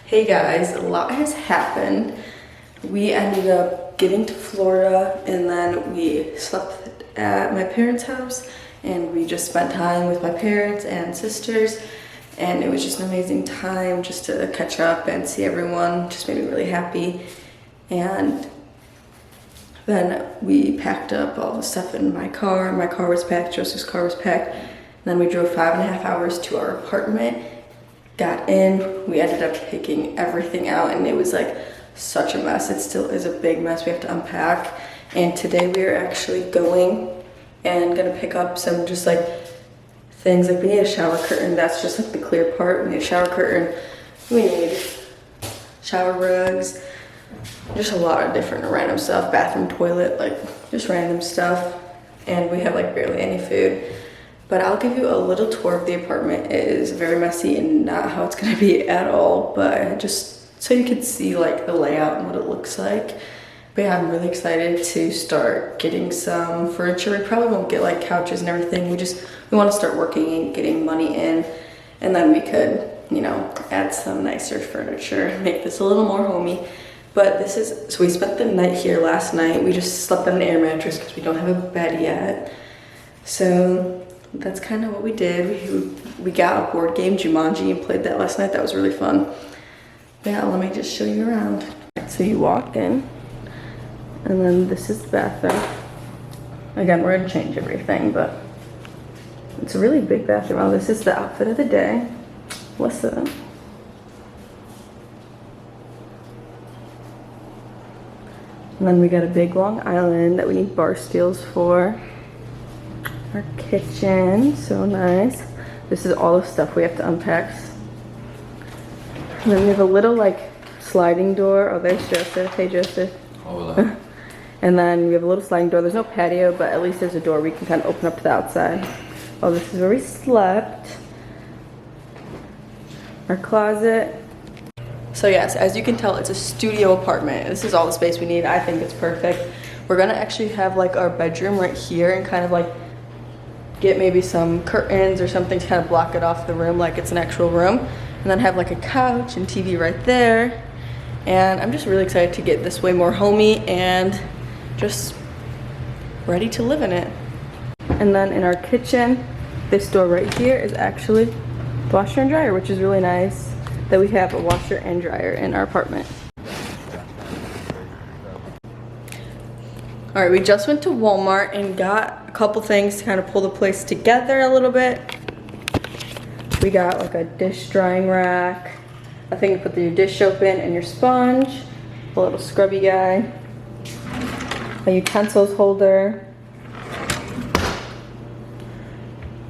Hey guys, a lot has happened. We ended up getting to Florida and then we slept at my parents' house and we just spent time with my parents and sisters, and it was just an amazing time just to catch up and see everyone. Just made me really happy. And then we packed up all the stuff in my car. My car was packed, Joseph's car was packed. And then we drove 5.5 hours to our apartment. Got in, we ended up taking everything out and it was like such a mess. It still is a big mess we have to unpack. And today we are actually going and gonna pick up some just like things. Like we need a shower curtain, that's just like the clear part. We need a shower curtain, we need shower rugs, just a lot of different random stuff, bathroom, toilet, like just random stuff. And we have like barely any food. But I'll give you a little tour of the apartment. It is very messy and not how it's gonna be at all, but just so you can see like the layout and what it looks like. But yeah, I'm really excited to start getting some furniture. We probably won't get like couches and everything. We wanna start working and getting money in, and then we could, you know, add some nicer furniture, make this a little more homey. But so we spent the night here last night. We just slept on an air mattress because we don't have a bed yet. So that's kind of what we did. We got a board game, Jumanji, and played that last night. That was really fun. But yeah, let me just show you around. So you walk in, and then this is the bathroom. Again, we're gonna change everything, but it's a really big bathroom. Oh, this is the outfit of the day. Listen. And then we got a big long island that we need bar stools for. Our kitchen, so nice. This is all the stuff we have to unpack. And then we have a little like sliding door. Oh, there's Joseph. Hey, Joseph. Hola. And then we have a little sliding door. There's no patio, but at least there's a door we can kind of open up to the outside. Oh, this is where we slept. Our closet. So yes, as you can tell, it's a studio apartment. This is all the space we need. I think it's perfect. We're gonna actually have like our bedroom right here and kind of like get maybe some curtains or something to kind of block it off the room like it's an actual room, and then have like a couch and TV right there. And I'm just really excited to get this way more homey and just ready to live in it. And then in our kitchen, this door right here is actually the washer and dryer, which is really nice that we have a washer and dryer in our apartment. All right, we just went to Walmart and got a couple things to kind of pull the place together a little bit. We got like a dish drying rack, a thing to put your dish soap in and your sponge, a little scrubby guy, a utensils holder.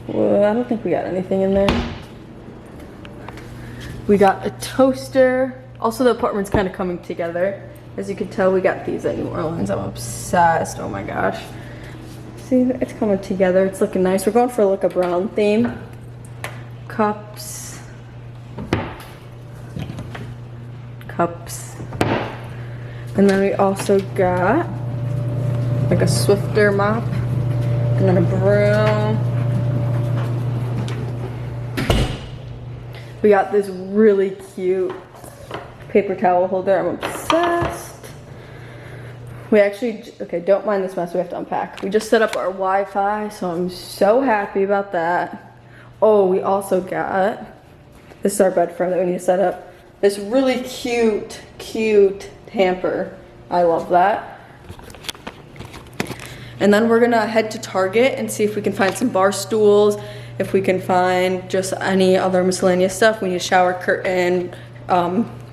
Well, I don't think we got anything in there. We got a toaster. Also, the apartment's kind of coming together. As you can tell, we got these at New Orleans. I'm obsessed. Oh my gosh. See, it's coming together. It's looking nice. We're going for like a brown theme. Cups. And then we also got like a Swiffer mop and then a broom. We got this really cute paper towel holder. I'm obsessed. We actually, okay, don't mind this mess, we have to unpack. We just set up our Wi-Fi, so I'm so happy about that. Oh, we also got, this is our bed frame that we need to set up. This really cute hamper. I love that. And then we're gonna head to Target and see if we can find some bar stools, if we can find just any other miscellaneous stuff. We need a shower curtain,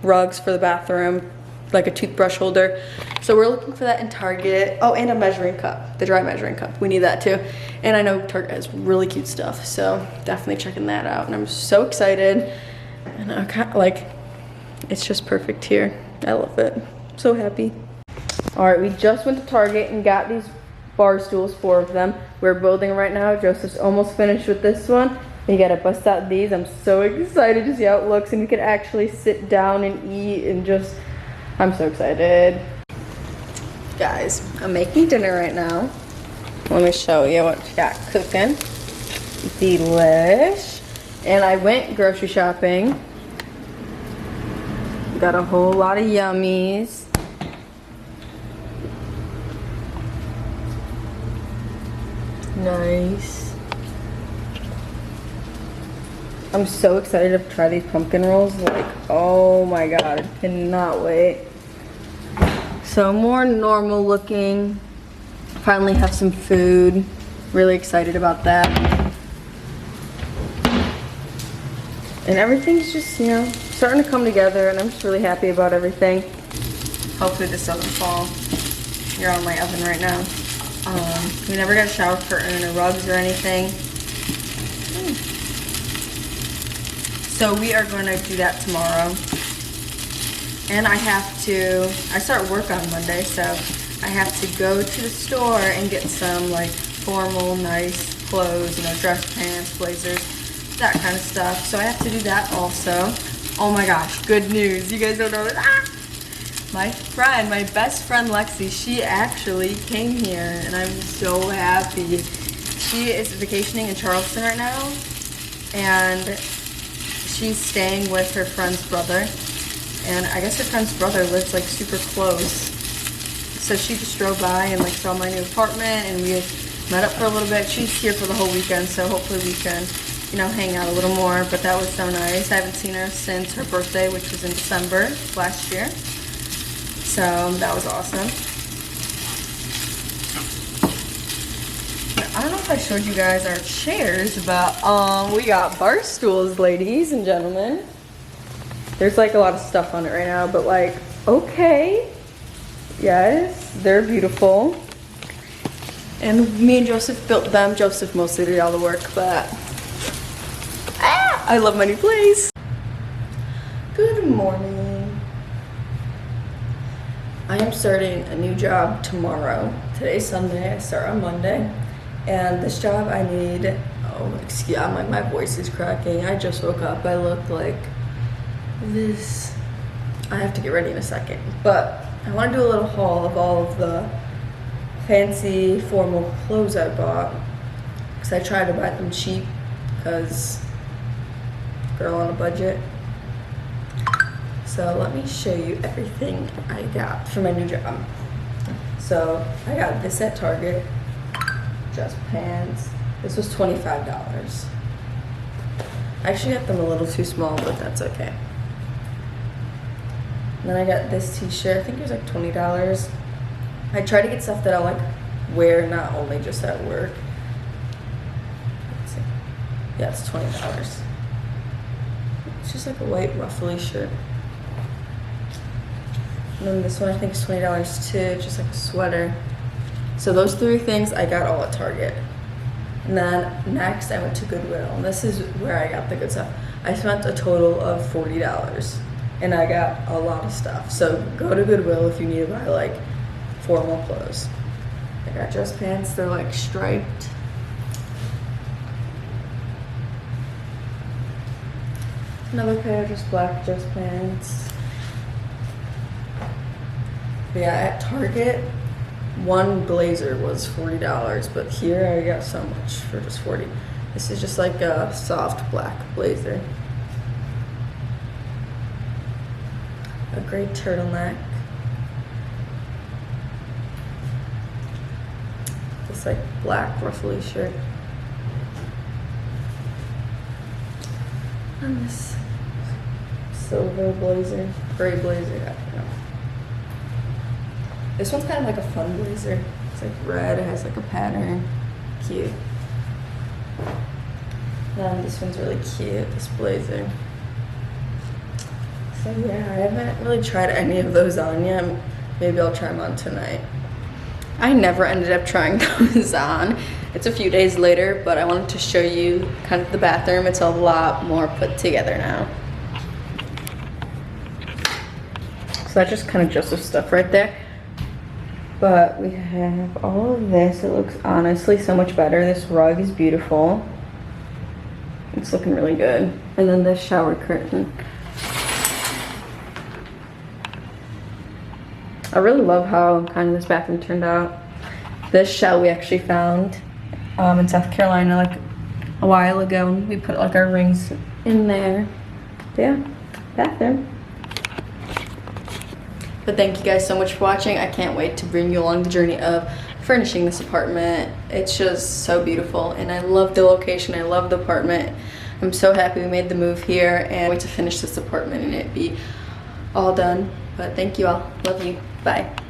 rugs for the bathroom, like a toothbrush holder. So we're looking for that in Target. Oh, and a measuring cup, the dry measuring cup. We need that too. And I know Target has really cute stuff, so definitely checking that out. And I'm so excited. And I kind of like, it's just perfect here. I love it. So happy. All right, we just went to Target and got these bar stools, 4 of them. We're building right now. Joseph's almost finished with this one. You gotta bust out these. I'm so excited to see how it looks, and we could actually sit down and eat and just, I'm so excited. Guys, I'm making dinner right now. Let me show you what we got cooking. Delish. And I went grocery shopping got a whole lot of yummies. Nice. I'm so excited to try these pumpkin rolls. Like, oh my god, I cannot wait. So more normal looking. Finally have some food. Really excited about that. And everything's just, you know, starting to come together, and I'm just really happy about everything. Hopefully this doesn't fall. You're on my oven right now. We never got a shower curtain or rugs or anything. So we are going to do that tomorrow. And I start work on Monday, so I have to go to the store and get some like formal, nice clothes, you know, dress pants, blazers, that kind of stuff. So I have to do that also. Oh my gosh, good news. You guys don't know this. My best friend Lexi, she actually came here and I'm so happy. She is vacationing in Charleston right now and she's staying with her friend's brother. And I guess her friend's brother lives like super close. So she just drove by and like saw my new apartment and we met up for a little bit. She's here for the whole weekend, so hopefully we can, you know, hang out a little more. But that was so nice. I haven't seen her since her birthday, which was in December last year. So that was awesome. I don't know if I showed you guys our chairs, but we got bar stools, ladies and gentlemen. There's like a lot of stuff on it right now, but like, okay. Yes, they're beautiful. And me and Joseph built them. Joseph mostly did all the work, but I love my new place. Good morning. I am starting a new job tomorrow. Today's Sunday, I start on Monday. And this job I need, oh, excuse, I'm like, my voice is cracking. I just woke up, I look like this. I have to get ready in a second. But I want to do a little haul of all of the fancy formal clothes I bought. Because I tried to buy them cheap, because girl on a budget. So let me show you everything I got for my new job. So I got this at Target, just pants. This was $25. I actually got them a little too small, but that's okay. And then I got this t-shirt, I think it was like $20. I try to get stuff that I'll like wear, not only just at work. Let's see. Yeah, it's $20. It's just like a white ruffly shirt. And then this one I think is $20 too, just like a sweater. So those three things I got all at Target. And then next I went to Goodwill, and this is where I got the good stuff. I spent a total of $40 and I got a lot of stuff. So go to Goodwill if you need to buy like formal clothes. I got dress pants, they're like striped. Another pair of just black dress pants. But yeah, at Target, one blazer was $40, but here I got so much for just $40. This is just like a soft black blazer. A gray turtleneck. This like black ruffly shirt. And this silver blazer, gray blazer, I don't know. This one's kind of like a fun blazer. It's like red, it has like a pattern. Cute. This one's really cute, this blazer. So yeah, I haven't really tried any of those on yet. Maybe I'll try them on tonight. I never ended up trying those on. It's a few days later, but I wanted to show you kind of the bathroom. It's a lot more put together now. So that's just kind of Joseph's stuff right there. But we have all of this. It looks honestly so much better. This rug is beautiful. It's looking really good. And then this shower curtain. I really love how kind of this bathroom turned out. This shell we actually found in South Carolina like a while ago. We put like our rings in there. But yeah, bathroom. But thank you guys so much for watching. I can't wait to bring you along the journey of furnishing this apartment. It's just so beautiful, and I love the location. I love the apartment. I'm so happy we made the move here, and wait to finish this apartment and it be all done. But thank you all. Love you. Bye.